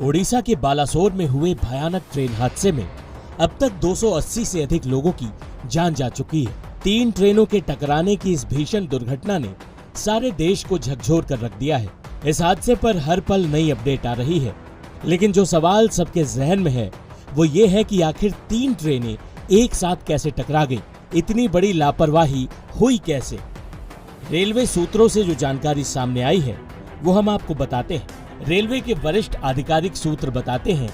ओडिशा के बालासोर में हुए भयानक ट्रेन हादसे में अब तक 280 से अधिक लोगों की जान जा चुकी है। 3 ट्रेनों के टकराने की इस भीषण दुर्घटना ने सारे देश को झकझोर कर रख दिया है। इस हादसे पर हर पल नई अपडेट आ रही है, लेकिन जो सवाल सबके जहन में है वो ये है कि आखिर 3 ट्रेनें एक साथ कैसे टकरा गई, इतनी बड़ी लापरवाही हुई कैसे। रेलवे सूत्रों से जो जानकारी सामने आई है वो हम आपको बताते हैं। रेलवे के वरिष्ठ आधिकारिक सूत्र बताते हैं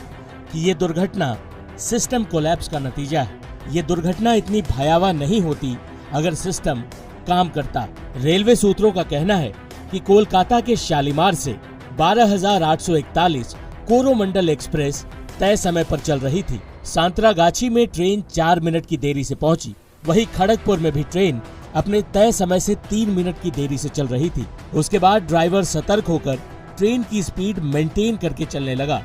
कि ये दुर्घटना सिस्टम कोलैप्स का नतीजा है। ये दुर्घटना इतनी भयावह नहीं होती अगर सिस्टम काम करता। रेलवे सूत्रों का कहना है कि कोलकाता के शालीमार से 12,841 कोरोमंडल एक्सप्रेस तय समय पर चल रही थी। सांतरागाछी में ट्रेन 4 मिनट की देरी से पहुंची। वहीं खड़गपुर में भी ट्रेन अपने तय समय से 3 मिनट की देरी से चल रही थी। उसके बाद ड्राइवर सतर्क होकर ट्रेन की स्पीड मेंटेन करके चलने लगा।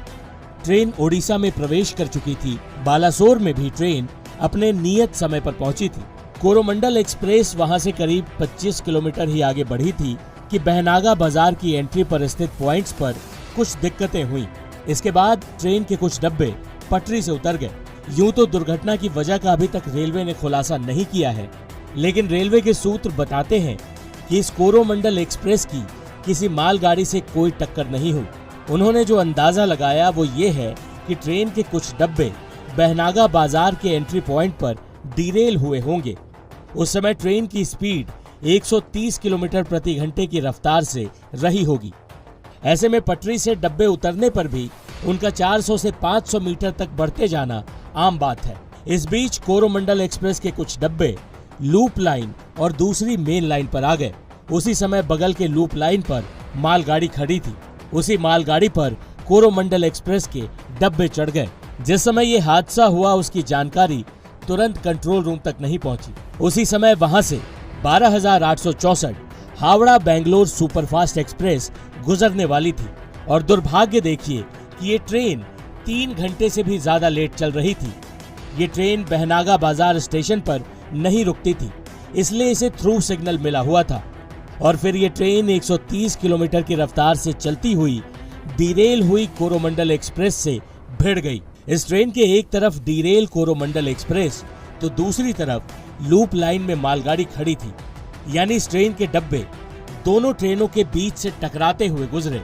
ट्रेन ओडिशा में प्रवेश कर चुकी थी। बालासोर में भी ट्रेन अपने नियत समय पर पहुंची थी। कोरोमंडल एक्सप्रेस वहां से करीब 25 किलोमीटर ही आगे बढ़ी थी कि बहनागा बाजार की एंट्री पर स्थित पॉइंट्स पर कुछ दिक्कतें हुई। इसके बाद ट्रेन के कुछ डब्बे पटरी से उतर गए। यूं तो दुर्घटना की वजह का अभी तक रेलवे ने खुलासा नहीं किया है, लेकिन रेलवे के सूत्र बताते हैं कि इस कोरोमंडल एक्सप्रेस की किसी मालगाड़ी से कोई टक्कर नहीं हुई। उन्होंने जो अंदाजा लगाया वो ये है कि ट्रेन के कुछ डब्बे बहनागा बाजार के एंट्री पॉइंट पर डिरेल हुए होंगे। उस समय ट्रेन की स्पीड 130 किलोमीटर प्रति घंटे की रफ्तार से रही होगी। ऐसे में पटरी से डब्बे उतरने पर भी उनका 400 से 500 मीटर तक बढ़ते जाना आम बात है। इस बीच कोरोमंडल एक्सप्रेस के कुछ डब्बे लूप लाइन और दूसरी मेन लाइन पर आ गए। उसी समय बगल के लूप लाइन पर मालगाड़ी खड़ी थी। उसी मालगाड़ी पर कोरोमंडल एक्सप्रेस के डब्बे चढ़ गए। जिस समय ये हादसा हुआ उसकी जानकारी तुरंत कंट्रोल रूम तक नहीं पहुंची। उसी समय वहां से 12,864 हावड़ा बेंगलोर सुपरफास्ट एक्सप्रेस गुजरने वाली थी और दुर्भाग्य देखिए कि ये ट्रेन 3 घंटे से भी ज्यादा लेट चल रही थी। ये ट्रेन बहनागा बाजार स्टेशन पर नहीं रुकती थी, इसलिए इसे थ्रू सिग्नल मिला हुआ था और फिर ये ट्रेन 130 किलोमीटर की रफ्तार से चलती हुई डिरेल हुई कोरोमंडल एक्सप्रेस से भिड़ गई। इस ट्रेन के एक तरफ डिरेल कोरोमंडल एक्सप्रेस तो दूसरी तरफ लूप लाइन में मालगाड़ी खड़ी थी, यानी इस ट्रेन के डब्बे दोनों ट्रेनों के बीच से टकराते हुए गुजरे।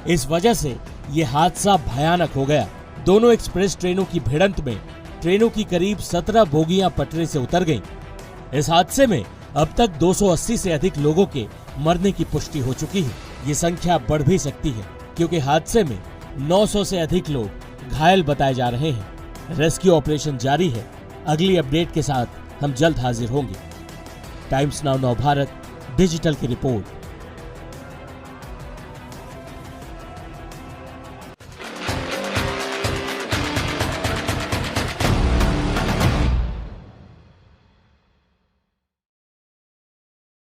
इस वजह से ये हादसा भयानक हो गया। दोनों एक्सप्रेस ट्रेनों की भिड़ंत में ट्रेनों की करीब 17 बोगियां पटरी से उतर गईं। इस हादसे में अब तक 280 से अधिक लोगों के मरने की पुष्टि हो चुकी है। ये संख्या बढ़ भी सकती है क्योंकि हादसे में 900 से अधिक लोग घायल बताए जा रहे हैं। रेस्क्यू ऑपरेशन जारी है। अगली अपडेट के साथ हम जल्द हाजिर होंगे। टाइम्स नाउ नव भारत डिजिटल की रिपोर्ट।